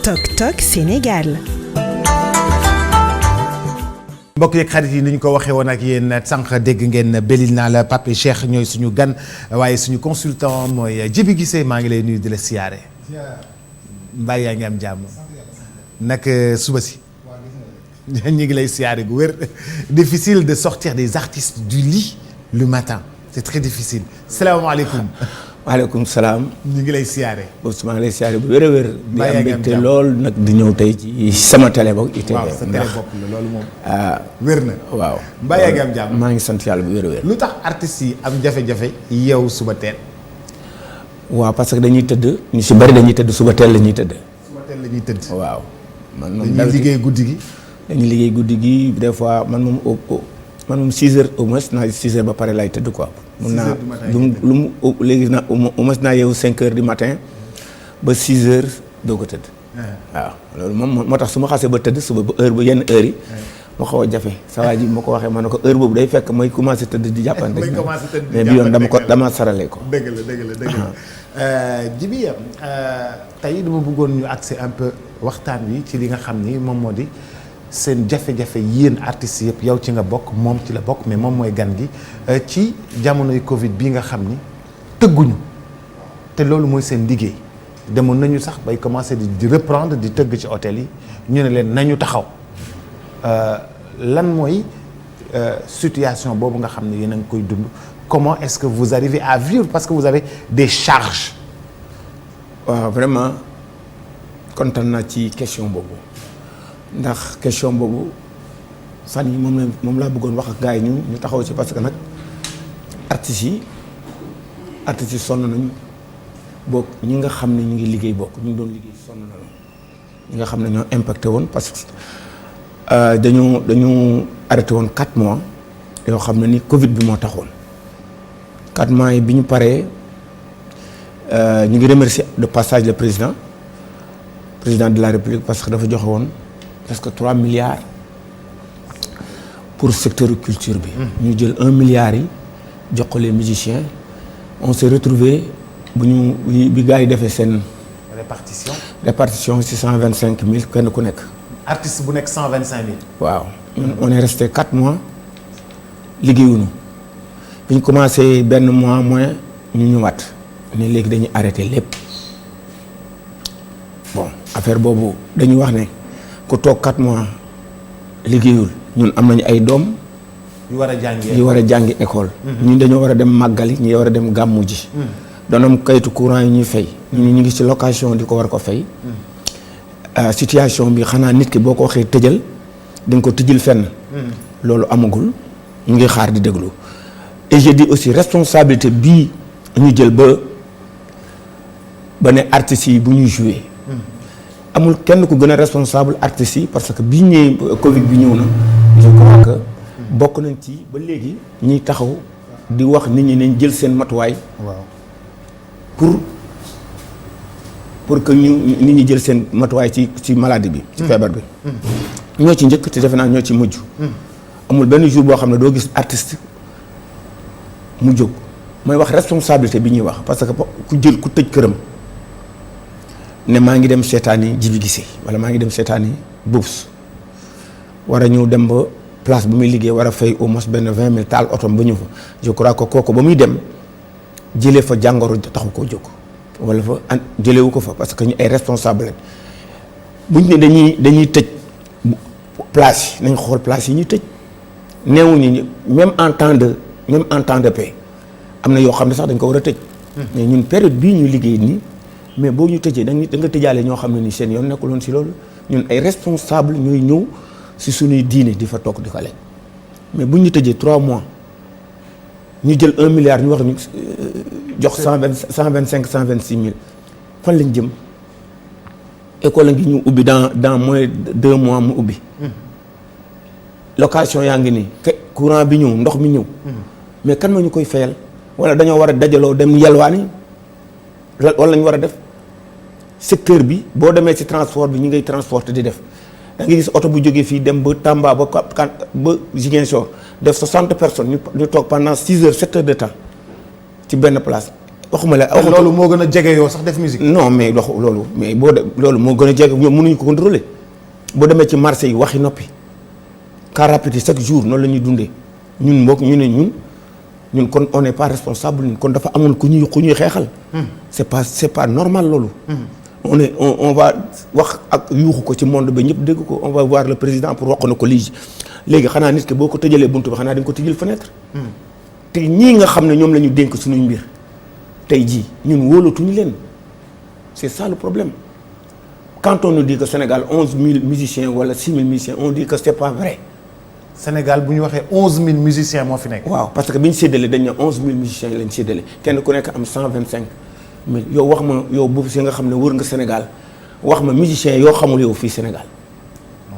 Tok Tok Sénégal. mbokk yeeg xarit yi ni ñu ko waxee woon ak yéen sànq dégg ngeen belil naa la Pape Cheikh ñooy suñu gan waaye suñu consultant mooy Djiby Guissé maa ngi lay nuyu di la siyaare. mbaa yaa ngi am jàmm. nag suba si. ñu ngi lay siyaare gu wér. difficile de sortir des artistes du lit le matin c'est très difficile salaamaaleykum. waaleykum salaam. ñu ngi lay siyaare. boobu maa ngi lay siyaare bu wér a wér. di am mbégte lool nag di ñëw tey ci sama télé boog. ITV waaw sa télé bopp la loolu moom. wér na. waaw mbaa yaa ngi am jàmm. maa ngi sant yàlla bu wér a wér. lu tax artistes yi am jafe-jafe yow suba teel. waaw parce que dañuy tëdd ñu si bari dañuy tëdd suba teel la ñuy tëdd. suba teel la ñuy tëdd. waaw man moom dañuy liggéey guddi gi. dañuy liggéey guddi gi des fois man moom 6 heures au moins naa 6 heures ba pare lay tëdd quoi. mun naa lu mu léegi naa au moins naa yeewu 5 heures du matin ba 6 heures doo ko tëdd. waaw loolu moom moo tax su ma xasee ba tëdd suba ba heure ba yenn heure yi. mu xaw a jafe sa waa ji ma ko waxee ma ne ko heure boobu day fekk may commencé tëdd di jàppante. mais bi yoon dama sarale ko. dëgg la. Djiby tey dama bëggoon ñu accès un peu waxtaan wi ci li nga xam ni moom moo di seen jafe-jafe yéen artistes yëpp yow ci nga bokk moom ci la bokk mais moom mooy gan gi ci jamonoy Covid bii nga xam ni tëgguñu te loolu mooy seen liggéey demoon nañu sax bay commencer di reprendre di tëgg ci hôtel yi ñu ne leen nañu taxaw lan mooy situation boobu nga xam ne yéen a ngi koy dund comment est-ce que vous arrivez à vivre parce que vous avez des charges. waaw vraiment kontaan naa ci question boobu. ndax question boobu fan yi moom laa bëggoon wax ak gars yi ñu taxaw ci parce que nag artistes yi sonn nañu bokk ñi nga xam ne ñu ngi liggéey bokk ñu ngi doon liggéey sonn nañu ñi nga xam ne ñoo impacté woon parce que dañu arrêté woon 4 mois yoo xam ne ni Covid bi moo taxoon 4 mois yi bi ñu paree ñu ngi remercier de passage le président de la République parce que dafa joxe woon presque 3 milliards pour secteur culture bi. ñu jël 1 milliard yi jox ko les musiciens on s'est retrouvé bi gars yi defee seen. répartition 625 000 kenn ku nekk. artiste bu nekk 125 000. waaw on est resté 4 mois liggéeyuñu bi ñu commencé benn mois moins ñu ñëwaat ne léegi dañuy arrêté lépp bon affaire boobu dañuy wax ne. ku toog 4 mois liggéeyul ñun am nañu ay doom yu war a jàngi école ñun dañoo war a dem màggali ñu war a dem gàmmu ji doonam kayitu courant yi ñuy fay ñu ngi ci location di ko war ko fay situation bi xanaa nit ki boo ko waxee tëjal di nga ko tëjil fenn loolu amagul ñu ngi xaar di déglu et je dis aussi responsabilité bii ñu jël ba ne artistes yi bu ñuy jouer amul kenn ku gën a responsable artistes yi parce que bii ñëwee Covid bi ñëw na je crois que bokk nañ ci ba léegi ñuy taxaw di wax nit ñi nañ jël seen matuwaay. waaw pour que nit ñi jël seen matuwaay ci maladie bi. ci feebar bi. ñoo ci njëkk te defe naa ñoo ci mujj. amul benn jour boo xam ne doo gis artiste mu jóg mooy wax responsabilité bi ñuy wax parce que ku tëj këram. ne maa ngi dem seetaani Djiby Guissé wala maa ngi dem seetaani Boubs war a ñëw dem ba place bu muy liggéey war a fay au moins benn 20 000 taal otom ba ñëw fa je crois que kooku ba muy dem jëlee fa jàngoro taxu koo jóg wala fa jëlewu ko fa parce que ñu ay responsable lañ buñ ne dañuy tëj place yi nañ xool place yi ñuy tëj neewuñu même en temps de paix am na yoo xam ne sax dañ ko war a tëj mais ñun période bii ñuy liggéey nii mais boo ñu tëjee da nga tëjaale ñoo xam ne ni seen yoon nekkuloon si loolu ñun ay responsable ñooy ñëw si suñuy diine di fa toog di ko lekk mais bu ñu tëjee 3 mois ñu jël 1 milliard ñu wax ñu jox 126 000 fan lañ jëm école a ngi ñu ubbi dans moins de 2 mois mu ubbi location yaa ngi nii courant bi ñëw ndox mi ñëw mais kan ma ñu koy fayal wala dañoo war a dajaloo dem yalwaani wala lañu war a def secteur bi boo demee ci transport bi ñu ngay transporter di def da ngay gis oto bu jógee fii dem ba Tamba ba Ziguinchor def 60 personnes ñu toog pendant 6 heures 7 heures de temps ci benn place waxuma la loolu moo gën a jege yow sax def musique. non mais loolu mais loolu moo gën a jege ñoom mënuñu ko contrôler boo demee ci marché yi waxi noppi car rapide chaque jour noonu la ñuy dundee ñun mbokk ñu ne ñun kon on n'est pas responsable ñun kon dafa amoon ku ñuy xeexal. c'est pas normal loolu. on va wax ak yuuxu ko ci monde ba ñëpp dégg ko on va voir le président pour wax na ko lii léegi xanaa nit ki boo ko tëjalee buntu bi xanaa dañ ko tëjal fenêtre. te ñii nga xam ne ñoom la ñu dénk suñuy mbir tey jii ñun wóolatuñu leen c'est ça le problème quand on nous dit que Sénégal 11 000 musiciens wala 6 000 musiciens on dit que c'est pas vrai. Sénégal bu ñu waxee 11 000 musiciens moo fi nekk. waaw parce que bi ñu séddale dañ ne 11 000 musiciens lañ séddale kenn ku nekk am 125 000 yow wax ma yow boobu si nga xam ne wër nga Sénégal wax ma musiciens yoo xamul yow fii Sénégal.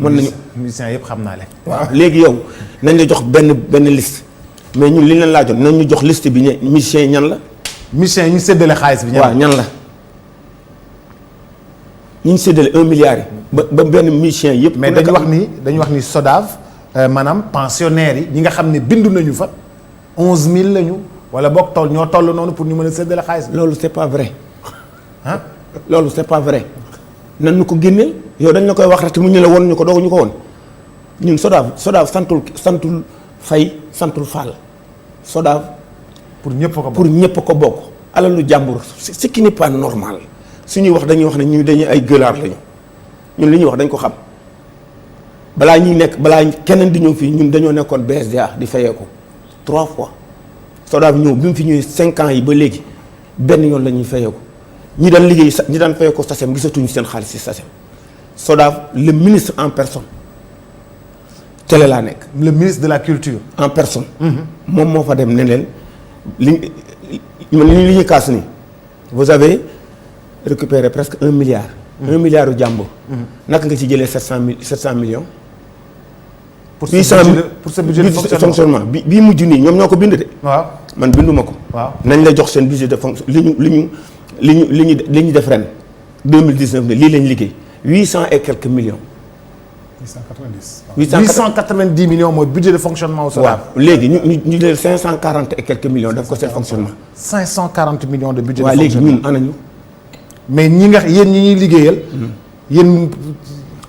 mën nañu musiciens yëpp xam naa leen. waaw léegi yow nañ la jox benn liste mais ñun li ñu leen laajoon nañ ñu jox liste bi ne musiciens yi ñan la. musiciens yi ñu séddale xaalis bi. waaw ñan la ñu séddale 1 milliard yi. ba benn musicien yëpp. mais dañu wax ni SODAV maanaam pensionnaires yi ñi nga xam ne bindu nañu fa 11000 lañu wala boog ñoo toll noonu pour ñu mën a séddale xaalis bi. loolu c'est pas vrai. ah loolu c'est pas vrai nan ñu ko génneel yow dañ la koy wax rek te mu ñu la woon ñu ko doogu ñu ko woon ñun SODAV santul Faye santul Fall SODAV pour ñëpp ko bokk alalu jàmbur ce qui n'est pas normal suñuy wax dañuy wax ne ñu dañuy ay gëlaar lañu ñun li ñuy wax dañ ko xam balaa keneen di ñëw fii ñun dañoo nekkoon BSDA di fayee ko 3 fois SODAV ñëw bi mu fi ñëwee 5 ans yi ba léegi benn yoon la ñuy fayee ko ñi daan liggéey ñi daan fayee ko SACEM gisatuñu seen xaalis ci SACEM SODAV le ministre en personne télé laa nekk. le ministre de la culture. en personne. moom moo fa dem ne leen li ñuy kaas nii vous avez récupéré presque 1 milliard. 1 milliard u jàmbur. naka nga ci jëlee 700 millions. pour ce budget de fonctionnement bii mujj nii ñoom ñoo ko bind de. waaw man binduma ko. waaw nañ la jox seen budget de fonction li ñu def ren 2019 ne lii lañ liggéey 800 et quelques millions. 890 millions mooy budget de fonctionnement au SODAV. waaw léegi ñu jël 540 et quelques millions def ko seen fonctionnement. 540 millions de budget de waaw léegi fonctionnement. ñun ana ñu. mais yéen ñi ñuy liggéeyal. yéen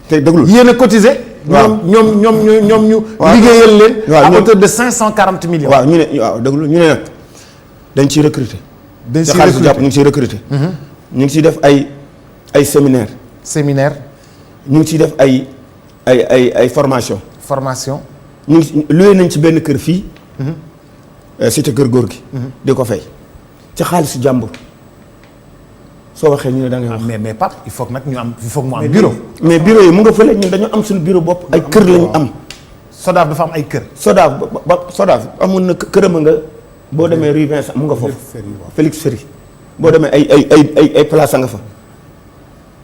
te déglu yéen a cotisé. waaw ñoom ñu. liggéeyal leen. à hauteur de 540 millions. waaw ñu ne waaw déglu ñu ne nag dañ ciy recruter. dañ ciy xaalis jàpp ñu ngi ciy recruter. ñu ngi ciy def ay séminaire ñu ngi ciy def ay formation ñu ngi loué nañ ci benn kër fii. cité kër góor gi. di ko fay ci xaalisu jàmbur soo waxee ñu ne da ngay wax. mais Pape il faut que mu am bureau. mais bureau yi mu nga fële ñun dañoo am suñu bureau bopp ay kër lañu am. SODAV dafa am ay kër. SODAV amoon na këram nga boo demee rue Vincent mu nga foofu. Félix Ferry boo demee ay place nga fa.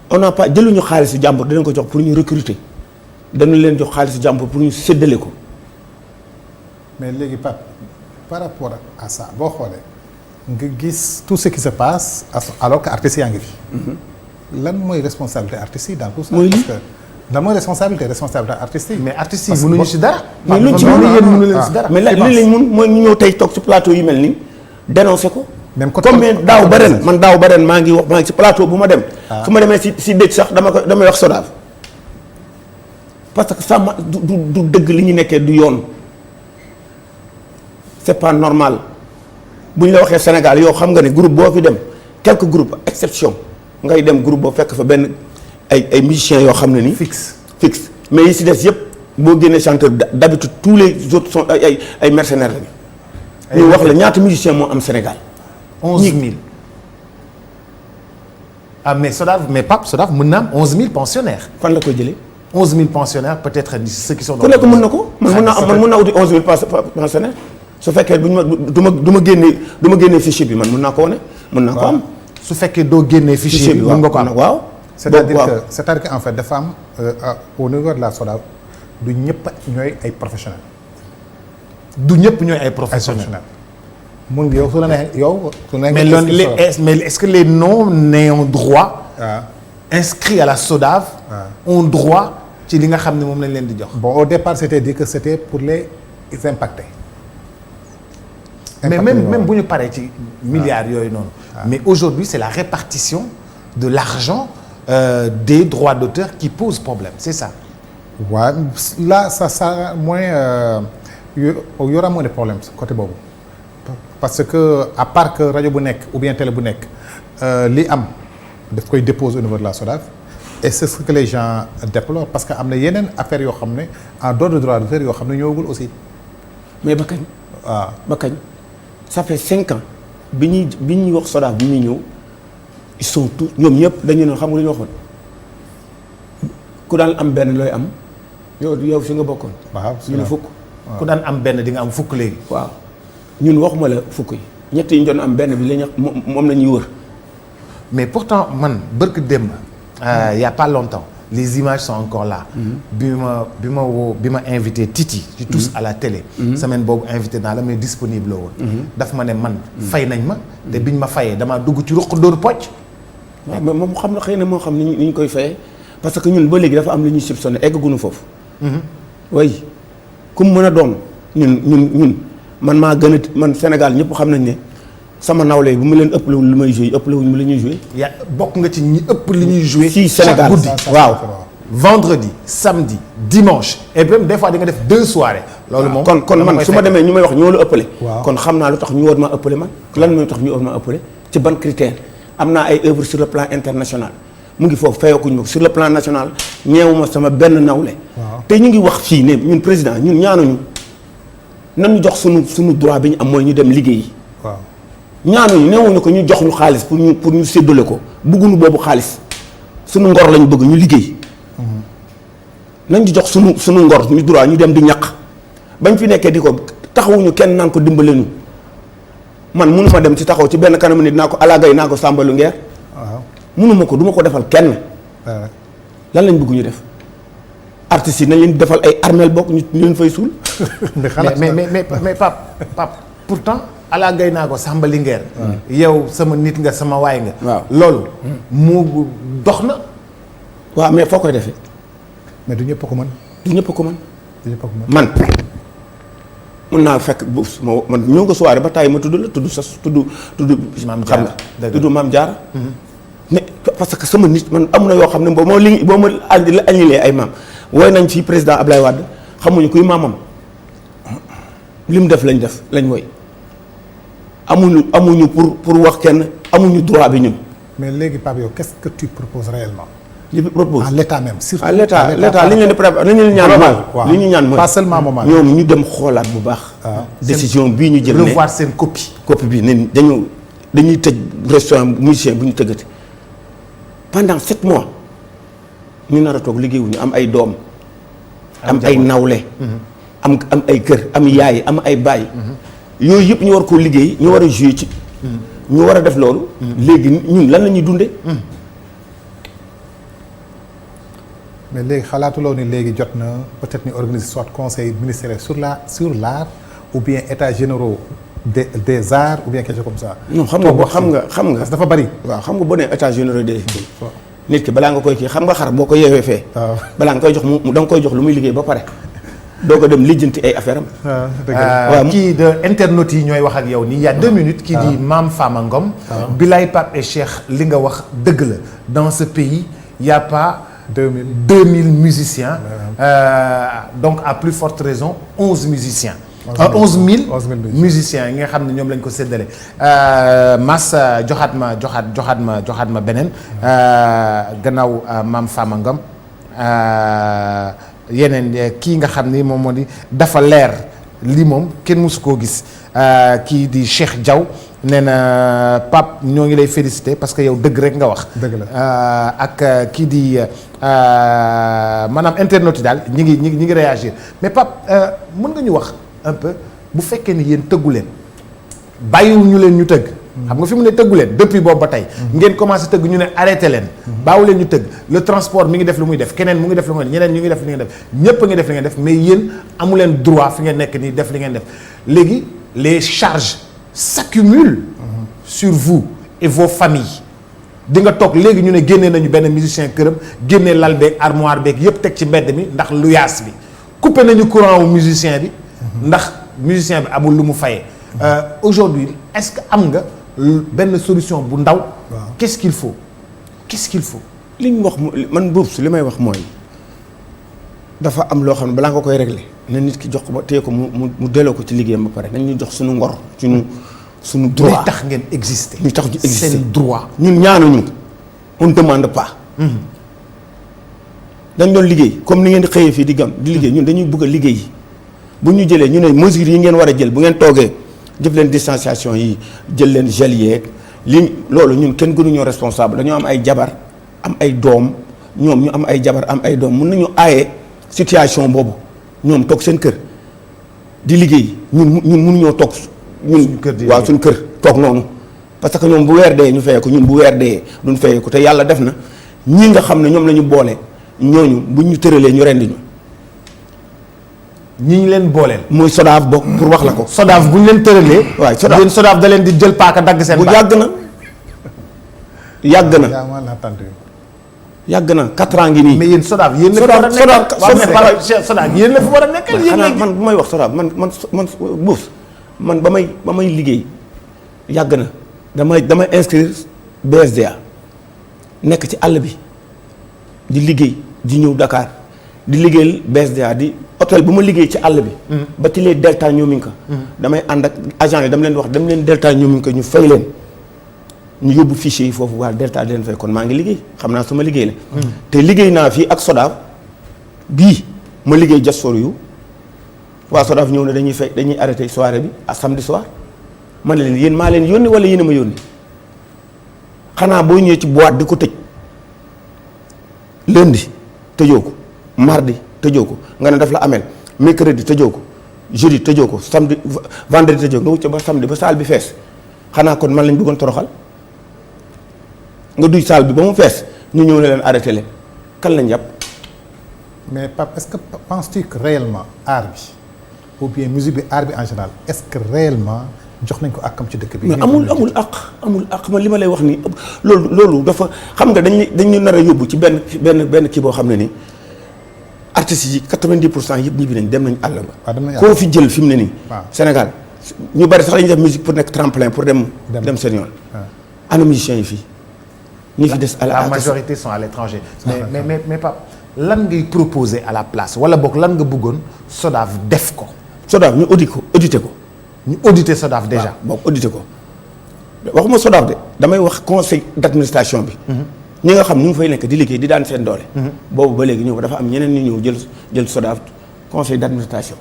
on n'a pas jëluñu xaalisu jàmbur dinañ ko jox pour ñu recruter dañu leen jox xaalisu jàmbur pour ñu séddale ko. mais léegi Pape par rapport à ça boo xoolee nga gis tout ce qui se passe alors que artistes yaa ngi fi. lan mooy responsabilité artistes yi dans tout ça. mooy parce que lan mooy responsabilité artistes yi. mais artistes yi mënuñu si dara. mais luñ ci yéen mënu leen si dara. mais li lañ mun mooy ñu ñëw tey toog ci plateau yu mel nii dénoncé ko. même côté comme daaw ba ren maa ngi ci plateau bu ma dem. su ma demee si dëj sax damay wax SODAV parce que ça du dëgg li ñu nekkee du yoon c'est pas normal bu ñu la waxee Sénégal yow xam nga ne groupe boo fi dem quelques groupes exception ngay dem groupe boo fekk fa benn ay musiciens yoo xam ne nii. fixe mais yi si des yëpp boo génnee chanteur d'habitude tous les autres sont ay mercenaires lañu. ñu wax la ñaata musiciens moo am Sénégal. 11000. mais Pape SODAV mën na am 11000 pensionnaires. fan la koy jëlee. 11000 pensionnaires peut-être ceux qui sont. ku nekk mën na ko man mën naa wuti 11000 pensionnaires su fekkee du ma génnee fichier bi man mën naa ko wane. mën naa ko am su fekkee doo génnee fichier bi mën nga ko am waaw. c'est-à-dire que en fait dafa am au niveau de la SODAV du ñëpp ñooy ay professionnels. mun yow su la neexee yow. mais est-ce que les non-ayants droit. inscrits à la SODAV. ont droit ci li nga xam ne moom lañ leen di jox. bon au départ c'était dit que c'était pour les impactés. mais même bu ñu paree ci milliards yooyu noonu. mais aujourd'hui c'est la répartition de l'argent des droits d'auteur qui pose problème c'est ça. waaw là ça moins y aura moins de problème côté boobu parce que à part que rajo bu nekk ou bien télé bu nekk li am daf koy déposer au niveau de la SODAV et c'est ce que les gens déplorent parce que am na yeneen affaires yoo xam ne en dehors de droit d'auteur yoo xam ne ñëwagul aussi. mais ba kañ. waaw ba kañ ça fait 5 ans bi ñuy wax SODAV bi muy ñëw ils sont tous ñoom ñëpp dañu ne xam nga lu ñu waxoon ku daan am benn looy am yow fi nga bokkoon. waaw ñu ne fukk. ku daan am benn di nga am fukk léegi. waaw ñun waxuma la fukk yi ñett yi ñu doon am benn bi la moom la ñuy wër. mais pourtant man bërk démb y a pas longtemps les images sont encore là. bi ma invité Titi. ci tous à la télé. semaine boobu invité naa la mais disponible la woon. daf ma ne man. fay nañ ma. te biñ ma fayee damaa dugg ci ruq dóor pocc. waaw mais moom xam na xëy na moo xam ni ñu koy fayee parce que ñun ba léegi dafa am lu ñuy soupçonné eggaguñu foofu. oui ku mu mën a doon ñun man maa gën a man Sénégal ñëpp xam nañ ne sama nawle bu ma leen ëppalewul lu may joué ëppalewuñ ma la ñuy joué. yaa bokk nga ci ñi ëpp li ñuy joué. fii Sénégal guddi waaw. vendredi samedi dimanche et même des fois di nga def 2 soirées. loolu moom kon man su ma demee ñu may wax ñoo la ëppale. waaw kon xam naa lu tax ñu war maa ëppale man lan mooy tax ñu war maa ëppale ci ban critère am naa ay œuvres sur le plan international mu ngi foofu fayakuñ ma sur le plan national ñeewuma sama benn nawle. te ñu ngi wax fii ne ñun président ñun ñaanuñu nan ñu jox sunu droit bi ñu am mooy ñu dem liggéeyi. waaw ñaanuñu neewuñu ko ñu jox ñu xaalis pour ñu séddale ko bëgguñu boobu xaalis sunu ngor lañ bëgg ñu liggéey. nañ ci jox sunu ngor ñu droit ñu dem di ñaq bañ fi nekkee di ko taxawuñu kenn naan ko dimbale ñu man mënuma dem ci taxaw ci benn kanam nit naa ko alagay naa ko sàmbalu ngeer. waaw mënuma ko duma ko defal kenn. lan lañ bëgg ñu def artistes yi nañ leen defal ay armeel bokk ñu leen fay suul. mais Pape pourtant ala gay naa ko Samba Linguère. yow sama nit nga sama waay nga. waaw loolu. mu dox na. waaw mais foo koy defee. mais du ñëpp ko mën. du ñëpp ko mën. du ñëpp ko mën man mun naa fekk bu man ñoo nga soirée ba tàyyi ma tudd la tudd Maam Diarra tudd Maam Diarra. mais parce que sama nit man am na yoo xam ne boo ma añilee ay maam wooy nañ fi président Ablaye Wade xamuñu kuy maamam li mu def lañ woy amuñu pour wax kenn amuñu droit bi ñun. mais léegi Pape yow qu'est-ce que tu proposes réellement. li propose à l'état même surtout. à l'état li ñu leen di préparé li ñu leen ñaan mooy. li ñu ñaan mooy pas seulement moment ñoom ñu dem xoolaat bu baax. décision bii ñu jël ne revoir seen copie. copie bi ne dañuy tëj restaurant musicien bu ñu tëggati pendant 7 mois ñu nar a toog liggéeyuñu am ay doom. am ay nawle. am ay kër am yaay am ay baay. yooyu yëpp ñu war koo liggéey ñu war a jouer ci. ñu war a def loolu. léegi ñun lan la ñuy dundee. mais léegi xalaatuloo ni léegi jot na peut-être ñu organiser soit conseil ministériel sur l'art ou bien états généraux des arts ou bien quelque chose comme ça. non xam nga parce que dafa bari. waaw xam nga boo nee états généraux des nit ki balaa nga koy kii xam nga xar boo ko yeewee fee. waaw balaa nga koy jox da nga koy jox lu muy liggéey ba pare. doo ko dem lijjanti ay affaire am. waaw kii de internautes yi ñooy wax ak yow nii il y a 2 minutes. kii di Mame Fama Ngom. Bilay Pape et Cheikh li nga wax dëgg la dans ce pays il y a pas 2000 musiciens. Donc à plus forte raison 11 musiciens. 11 000 musiciens yi nga xam ne ñoom lañ ko séddale. Mass joxaat ma beneen gannaaw Mame Fama Ngom yeneen kii nga xam ni moom moo di dafa leer lii moom kenn mësu koo gis kii di Cheikh Diaw nee na Pape ñoo ngi lay féliciter parce que yow dëgg rek nga wax. dëgg la ak kii di maanaam internautes yi daal ñi ngi réagir mais Pape mën nga ñu wax un peu bu fekkee ni yéen tëggu leen bàyyiwuñu leen ñu tëgg. xam nga fi mu ne tëggu leen depuis boobu ba tey. ngeen commencé tëgg ñu ne arrêté leen. baawu leen ñu tëgg le transport mi ngi def lu muy def keneen mu ngi def lu muy def ñeneen ñu ngi def li ngeen def ñëpp a ngi def li ngeen def mais yéen amu leen droit fi ngeen nekk nii def li ngeen def léegi les charges s'accumulent sur vous et vos familles. di nga toog léegi ñu ne génnee nañu benn musicien këram génnee lal beeg armoire beeg yëpp teg ci mbedd mi ndax luyaas bi coupé nañu courant wu musicien bi. ndax musicien bi amul lu mu fayee aujourd'hui est-ce que am nga benn solution bu ndaw. qu'est-ce qu'il faut li ñu wax man boobu li may wax mooy dafa am loo xam ne balaa nga koy régler na nit ki jox ko ba téye ko mu delloo ko ci liggéeyam ba pare nañ ñu jox suñu ngor suñu droit. li tax ngeen exister. ñu tax ñu exister seen droit. ñun ñaanuñu on ne demande pas. dañ doon liggéey comme ni ngeen di xëyee fii di liggéey ñun dañuy bëgg a liggéey yi bu ñu jëlee ñu ne mesures yi ngeen war a jël bu ngeen toogee def leen distanciation yi jël leen gel yeeg loolu ñun kenn gënuñoo responsable dañoo am ay jabar am ay doom ñoom ñu am ay jabar am ay doom mën nañu aaye situation boobu ñoom toog seen kër di liggéey ñun mënuñoo toog ñun waaw suñu kër toog noonu parce que ñoom bu weer dee ñu fayee ko ñun bu weer dee duñ fayee ko te yàlla def na ñii nga xam ne ñoom la ñu boole ñooñu buñ ñu tëralee ñu rendi ñu ñi ñu leen booleel. muy SODAV bokk pour wax la ko. SODAV bu ñu leen tëralee. waaw yéen SODAV da leen di jël paaka dagg seen. bu yàgg na yàgg na 4 ans ngi nii. mais yéen SODAV yéen la fi war a nekkal SODAV yéen la fi war a nekkal. yéen xanaa man bu may wax SODAV man buus man ba may liggéey yàgg na damay inscrire BSDA nekk ci àll bi di liggéey di ñëw Dakar di liggéeyal BSDA di hôtel bu ma liggéey ci àll bi. ba ci les Delta Ñoominka. damay ànd ak agent yi dama leen wax dem leen Delta Ñoominka ñu fay leen. ñu yóbbu fichier yi foofu waa Delta di leen fay kon maa ngi liggéey xam naa sama liggéey la. te liggéey naa fii ak SODAV bii ma liggéey just for you waa SODAV ñëw ne dañuy arrêté soirée bi à samedi soir ma ne leen yéen maa leen yónni wala yéen a ma yónni xanaa boo ñëwee ci boîte di ko tëj lundi tëjoo ko mardi tëjoo ko nga ne daf la ameel mercredi tëjoo ko jeudi tëjoo ko samedi vendredi tëjoo nga wucc ba samedi ba salle bi fees xanaa kon man lañ bëggoon toroxal nga duy salle bi ba mu fees ñu ñëw ne leen arrêté leen kan lañ jàpp. mais Pape est-ce que penses-tu que réellement art bi ou bien musique bi art bi en général est-ce que réellement jox nañ ko àqam ci dëkk bi. mais amul àq man li ma lay wax nii loolu dafa xam nga dañu nar a yóbbu ci benn kii boo xam ne ni artistes yi 90% yëpp ñibbi nañ dem nañ àll ba. koo fi jël fi mu ne nii. Sénégal ñu bari sax dañuy def musique pour nekk tremplin pour dem seen yoon. ana musiciens yi fii. ñi fi des la majorité sont à l'étranger. mais Pape lan ngay proposer à la place wala boog lan nga bëggoon SODAV def ko. SODAV ñu audité ko. ñu audité SODAV déjà. waaw audité ko waxuma SODAV de damay wax conseil d'administration bi. ñi nga xam ñu ngi fay nekk di liggéey di daan seen doole. boobu ba léegi ñëw dafa am ñeneen ñu ñëw jël SODAV conseil d'administration.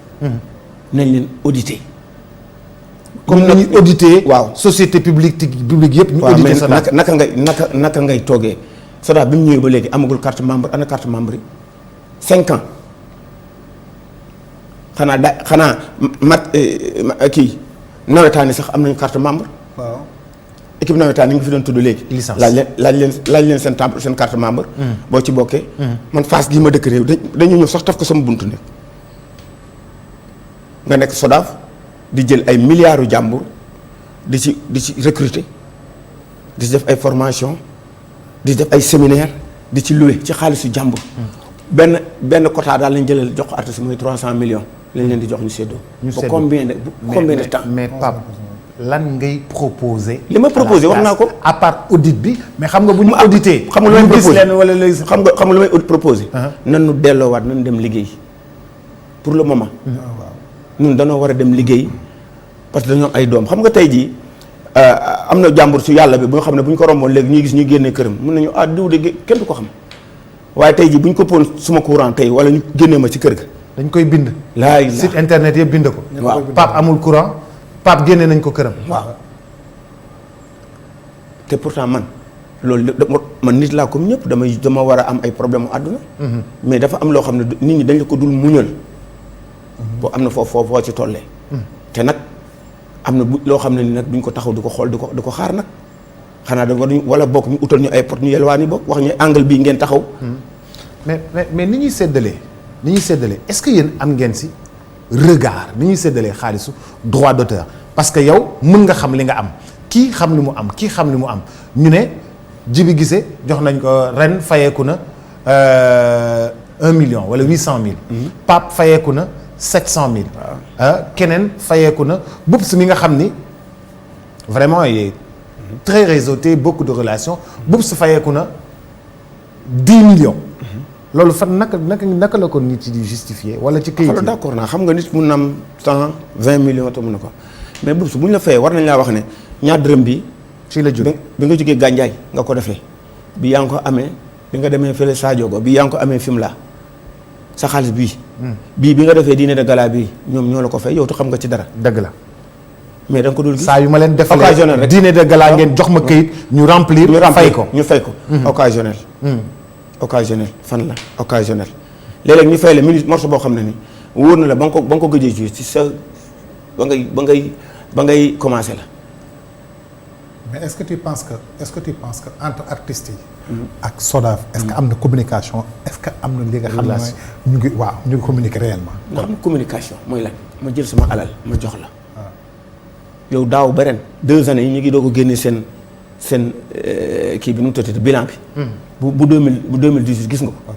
nañ leen audité. comme ni ñuy audité. waaw société publique yëpp. ñu audité SODAV naka ngay toogee SODAV bi mu ñëwee ba léegi amagul carte membre ana carte membre yi 5 ans xanaa kii nawetaan yi sax am nañu carte membre. waaw équipe nawetaan yi nga fi doon tudd léegi. licence laaj leen seen carte membre. boo ci bokkee. man Fass gii ma dëkk réew dañu ñëw sax taf ko sama buntu ne nga nekk SODAV di jël ay milliards jàmbur di ci recruter di ci def ay formation di def ay séminaire di ci louer ci xaalisu jàmbur. benn quota daal lañ jëlal jox ko artiste mooy 300 millions lañ leen di jox ñu séddoo. combien de temps. mais Pape lan ngay proposer. li ma proposer wax naa ko. à part audit bi mais xam nga bu ñu audité. xam nga lu may proposer leen wala lay. xam nga lu may proposer. nan nu delloowaat nan dem liggéey pour le moment. ñun danoo war a dem liggéey parce que dañoo am ay doom xam nga tey jii am na jàmbur su yàlla bi bu nga xam ne bu ñu ko romboon léegi ñuy gis ñuy génne këram mun nañu diw de kenn du ko xam waaye tey jii bu ñu ko poon suma courant tey wala ñu génnee ma ci kër ga. dañ koy bind. laay site internet yëpp bind ko. waaw Pape amul courant Pape génne nañ ko këram. waaw te pourtant loolu man nit laa comme ñëpp dama war a am ay problème mu àdduna. mais dafa am loo xam ne nit ñi dañ la ko dul muñal. boo am na foo ci tollee. te nag am na loo xam ne ni nag duñ ko taxaw di ko xool di ko xaar nag xanaa da wala bokk ñu utal ñu ay pot ñu yelwaani bokk wax ñu angle bii ngeen taxaw. mais ni ñuy séddalee est-ce que yéen am ngeen si regard ni ñuy séddalee xaalisu droit d'auteur parce que yow mën nga xam li nga am kii xam li mu am kii xam li mu am ñu ne Djiby Guissé jox nañ ko ren fayeeku na 1 million wala 800 000. Pape fayeeku na 700 000. keneen fayeeku na Boubs mi nga xam ni vraiment il est très réseauté beaucoup de relations Boubs fayeeku na 10 millions. loolu fan naka la ko nit yi di justifier wala ci këyit yi. d'accord naa xam nga nit mun na am 120 millions te mun na ko mais Boubs bu ñu la fayee war nañ laa wax ne ñaar dërëm bi. fii la jógee bi nga jógee Gandiaye nga ko defee bi yaa ngi ko amee bi nga demee fële Sadio Go bi yaa ngi ko amee Fimela sa xaalis bii. bii bi nga defee dîner de gala bii ñoom ñoo la ko fay yow tu xam nga ci dara. dëgg la. mais da nga ko dul gis. saa yu ma leen defalee occasionnel rek dîner de gala ngeen jox ma këyit ñu remplir. fay ko ñu fay ko. occasionnel. occasionnel fan la occasionnel. léeg-léeg ñu fay la minute morceau boo xam ne ni wóor na la ba nga ko gëjee jouer ci sa ba ngay commencer la. mais est-ce que tu penses que entre artistes yi. ak SODAV est-ce que am na communication est-ce que am na li nga xam ne ñu ngi communiquer réellement. nga xam communication mooy lan ma jël sama alal ma jox la. yow daaw ba ren 2 années yi ñu ngi doog a génne seen kii bi nu mu tuddati bilan bi. bu 2018 gis nga ko.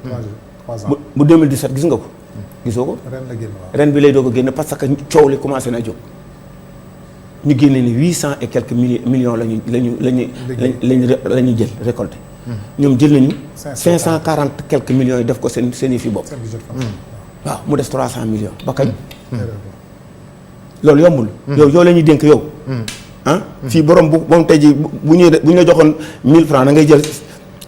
3 ans bu 2017 gis nga ko. gisoo ko. ren bi lay doog a génne parce que coow li commencé na jóg. ñu génne ni 800 et quelques millions la ñu jël récolté. ñoom jël nañu. 540 quelques millions yi def ko seen i fi bopp. waaw mu des 300 millions ba kañ. loolu yombul. yow la ñuy dénk yow. fii borom bu moom tey jii bu ñu la joxoon 1000 francs da ngay jël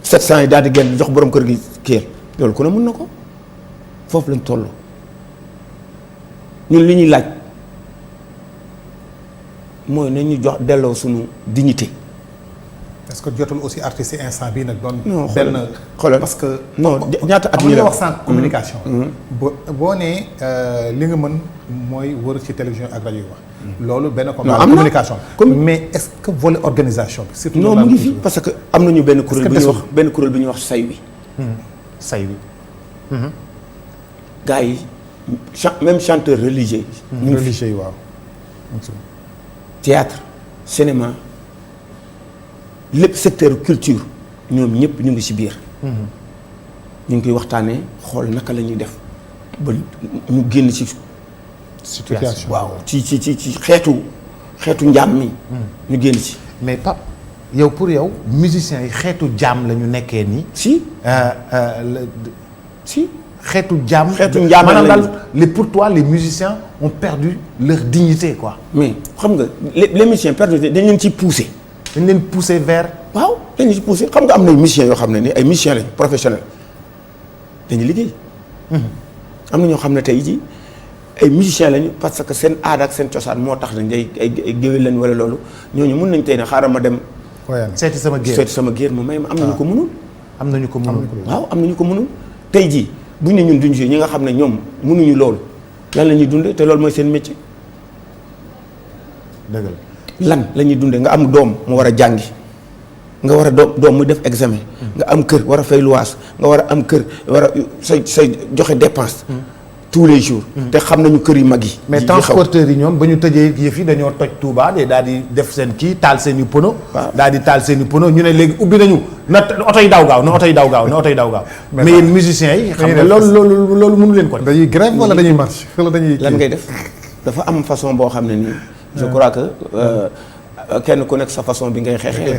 700 yi daal di génn jox borom kër gi kër loolu ku ne mën na ko foofu lañ toll. ñun li ñuy laaj mooy nañ ñu jox delloo suñu dignité. est-ce que jotul aussi artistes yi instant bii nag doon. non xoolal parce que. non ñaata at ñu wax sànq communication. boo nee li nga mën mooy wër ci télévision ak rajo yi wax. loolu benn communication. mais est-ce que volet organisation bi. surtout non mu ngi fi parce que am nañu benn kuréel bi ñuy wax say wi. say wi. gars yi même chanteur religieux yi. religieux yi waaw. théâtre cinéma lépp secteur culture ñoom ñëpp ñu ngi ci biir. ñu ngi koy waxtaanee xool naka la ñuy def ba ñu génn ci situation waaw ci xeetu njaam mi. ñu génn ci. mais Pape yow pour yow musiciens yi xeetu jaam la ñu nekkee nii. si. xeetu jaam. maanaam daal pour toi les musiciens ont perdu leur dignité quoi. mais xam nga les musiciens perdu dañ leen ciy poussé. dañ leen poussé vers. waaw dañ leen ci poussé xam nga am na musiciens yoo xam ne ni ay musiciens lañ professionnels dañuy liggéey. am na ñoo xam ne tey jii ay musiciens lañu parce que seen aada ak seen cosaan moo tax nañ ay géwél lañ wala loolu ñooñu mun nañ tey ne xaaral ma dem. seeti sama géer mu may ma am nañu ko mënul. am nañu ko mënul waaw am nañu ko mënul tey jii. buñ ne ñun duñ si ñi nga xam ne ñoom mënuñu loolu lan la ñuy dundee te loolu mooy seen métier. dëgg la lan la ñuy dundee nga am doom mu war a jàngi nga war a doom mu def examen. nga am kër war a fay luwaas nga war a am kër war a say joxe dépense. tous les jours. te xam nañu kër yu mag yi. mais transporteurs yi ñoom ba ñu tëjee yëf yi dañoo toj Touba de daal di def seen kii taal seen i pono. waaw daal di taal seen i pono ñu ne léegi ubbi nañu na oto yi daw gaaw na oto yi daw gaaw. mais yéen musiciens yi. xam nga loolu mënu leen ko. dañuy grève wala dañuy marche wala dañuy. lan ngay def dafa am façon boo xam ne nii. je crois que kenn ku nekk sa façon bi ngay xeexee.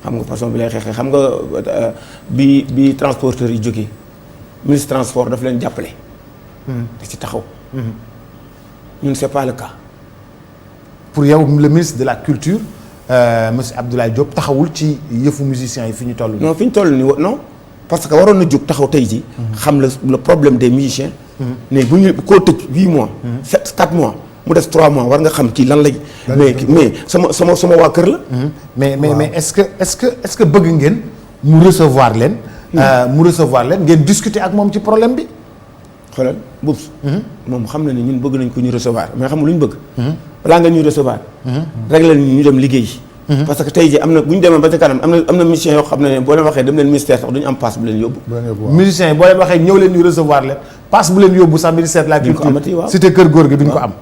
xam nga façon bi lay xeexee xam nga bi transporteurs yi jógee ministre transport daf leen jàppale. da ci taxaw. ñun c'est pas le cas. pour yow le ministre de la culture monsieur Abdoulaye Diop taxawul ci yëfu musiciens yi fi ñu toll nii. non fi ñu toll nii non parce que waroon na jóg taxaw tey ji xam le problème des musiciens. mais bu ñu koo tëj 8 mois. 4 mois mu des 3 mois war nga xam kii lan lay. mais sama waa kër la. mais est-ce que bëgg ngeen mu recevoir leen. ngeen discuter ak moom ci problème bi. xoolal Boubs. moom xam na ne ñun bëgg nañ ko ñu recevoir mais xam nga lu ñu bëgg. balaa nga ñuy recevoir. régler ñu dem liggéey. parce que tey jii am na bu ñu demee ba ca kanam am na mission yoo xam ne boo leen waxee dem leen ministère sax duñu am passe bu leen yóbbu. musiciens yi boo leen waxee ñëw leen ñu recevoir leen passe bu leen yóbbu sax ministère de la culture. duñ ko amati waaw cité kër góor gi duñ ko am.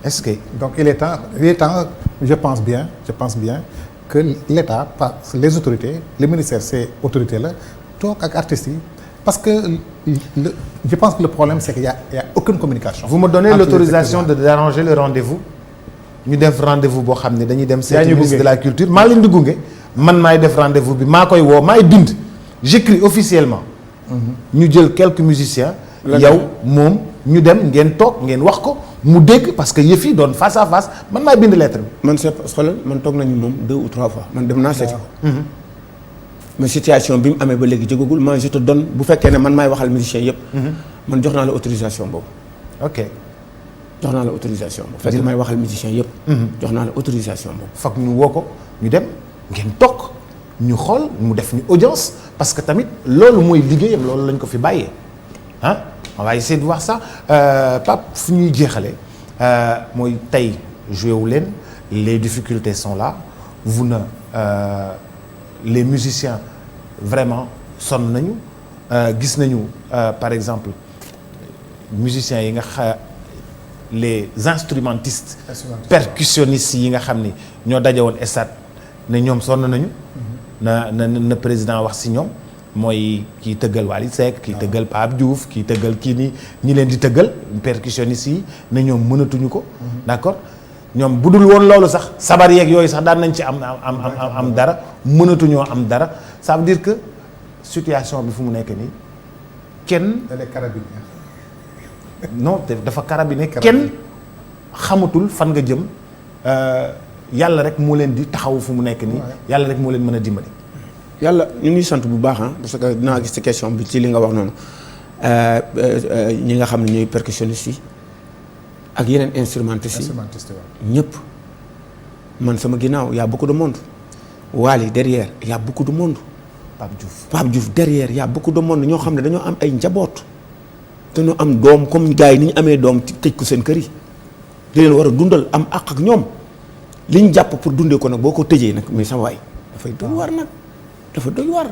est-ce que. donc il est temps je pense bien que l'État les autorités les ministères ces autorités là toog ak artistes yi. parce que je pense que le problème c'est qu'il y a aucune communication. Vous me donnez entre l'autorisation les d'arranger le rendez-vous ñu def rendez-vous boo xam ne dañuy dem seeti ñu ministre gunge. de la culture maa leen di gunge man maay def rendez-vous bi maa koy woo maay bind j'écris officiellement ñu jël quelques musiciens yow moom ñu dem ngeen toog ngeen wax ko mu dégg parce que yëf yi doon face à face man maay bind lettre bi. man c'est xoolal man toog nañu moom 2 ou 3 fois man dem naa seeti ko. mais situation bi mu amee ba léegi jógagul moi je te donne bu fekkee ne man maay waxal musicien yëpp. man jox naa la autorisation boobu. ok jox naa la autorisation boobu. bu fekkee may waxal musicien yëpp. jox naa la autorisation boobu. foog ñu woo ko ñu dem ngeen toog ñu xool mu def ñu audience parce que tamit loolu mooy liggéeyam loolu lañ ko fi bàyyee ah on va essayer de voir ça Pape fu ñuy jeexale mooy tey joué wu leen les difficultés sont là vous ne les musiciens vraiment sonn nañu gis nañu par exemple musiciens yi nga les instrumentistes percussionnistes yi nga xam ni ñoo daje woon stade ne ñoom sonn nañu na président wax ci ñoom mooy kii tëggal Wally Seck kii tëggal Pape Diouf kii tëggal kii nii ñi leen di tëggal percussionnistes yi ne ñoom mënatuñu ko d'accord ñoom bu dul woon loolu sax sabar yeeg yooyu sax daan nañ ci am dara mënatuñoo am dara ça veut dire que situation bi fu mu nekk nii kenn non dafa carabiner kenn xamatul fan nga jëm yàlla rek moo leen di taxaw fu mu nekk nii yàlla rek moo leen mën a dimbali. yàlla ñu ngi sant bu baax parce que dinaa gis ci question bi ci li nga wax noonu ñi nga xam ne ñooy percussionnistes yi ak yeneen instrumentistes yi ñëpp man sama ginnaaw y a beaucoup de monde Wally derrière y a beaucoup de monde Pape Diouf derrière y a beaucoup de monde ñoo xam ne dañoo am ay njaboot dañoo am doom comme gars yi ni ñu amee doom tëj ko seen kër yi di leen war a dundal am àq ak ñoom li ñu jàpp pour dundee ko nag boo ko tëjee nag mais sama waay dafay doy war nag dafa doy war.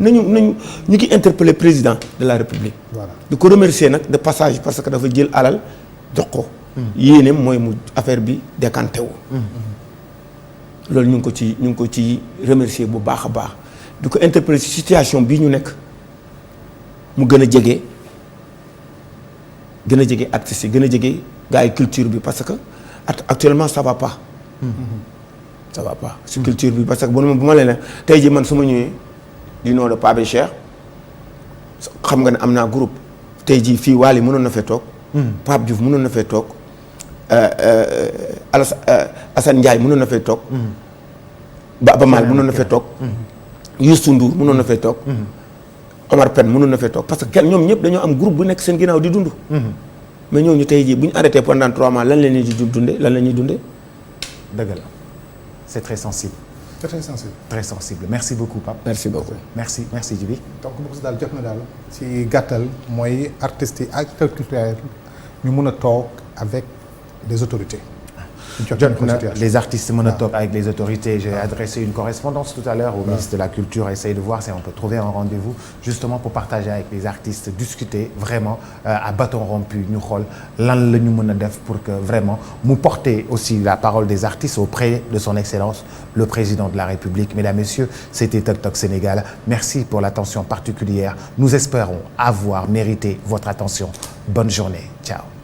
nañu ñu ngi interpeller président de la république. Voilà. di ko remercier nag de passage parce que dafa jël alal jox ko. yéeneem mooy mu affaire bi décanté wu. loolu ñu ngi ko ci remercier bu baax a baax di ko interpeller ci situation bii ñu nekk mu gën a jege artistes yi gën a jege gars yi culture bi parce que actuellement ça va pas. ça va pas si culture bi parce que bu ma leen ne tey jii man su ma ñëwee du nom de Pape Cheikh xam nga ne am naa groupe tey jii fii Wally mënoon na fee toog. Pape Diouf mënoon na fee toog. Assane Ndiaye mënoon na fee toog. Baba Maal mënoon na fee toog. Youssou Ndour mënoon na fee toog. Omar Pène mënoon na fee toog parce que kenn ñoom ñëpp dañoo am groupe bu nekk seen ginnaaw di dund. mais ñooñu tey jii bu ñu arrêté pendant 3 mois lan la ñuy dundee lan la ñuy dundee. dëgg la c'est très sensible. c'est très sensible. très sensible merci beaucoup Pape. merci beaucoup. merci Djibi. donc bu ko daal jot na daal ci gàttal mooy artistes yi acteurs culturels ñu mun a toog avec des autorités. jot na les artistes mën a toog avec les autorités. J'ai adressé une correspondance tout à l'heure au ministre de la Culture, essayer de voir si on peut trouver un rendez-vous justement pour partager avec les artistes, discuter vraiment à bâton rompu ñu xool lan la ñu mën a def pour que vraiment mu porter aussi la parole des artistes auprès de son excellence le président de la République. Mesdames, Messieurs, c'était Tok Tok Sénégal. Merci pour l'attention particulière. Nous espérons avoir mérité votre attention. Bonne journée. Ciao.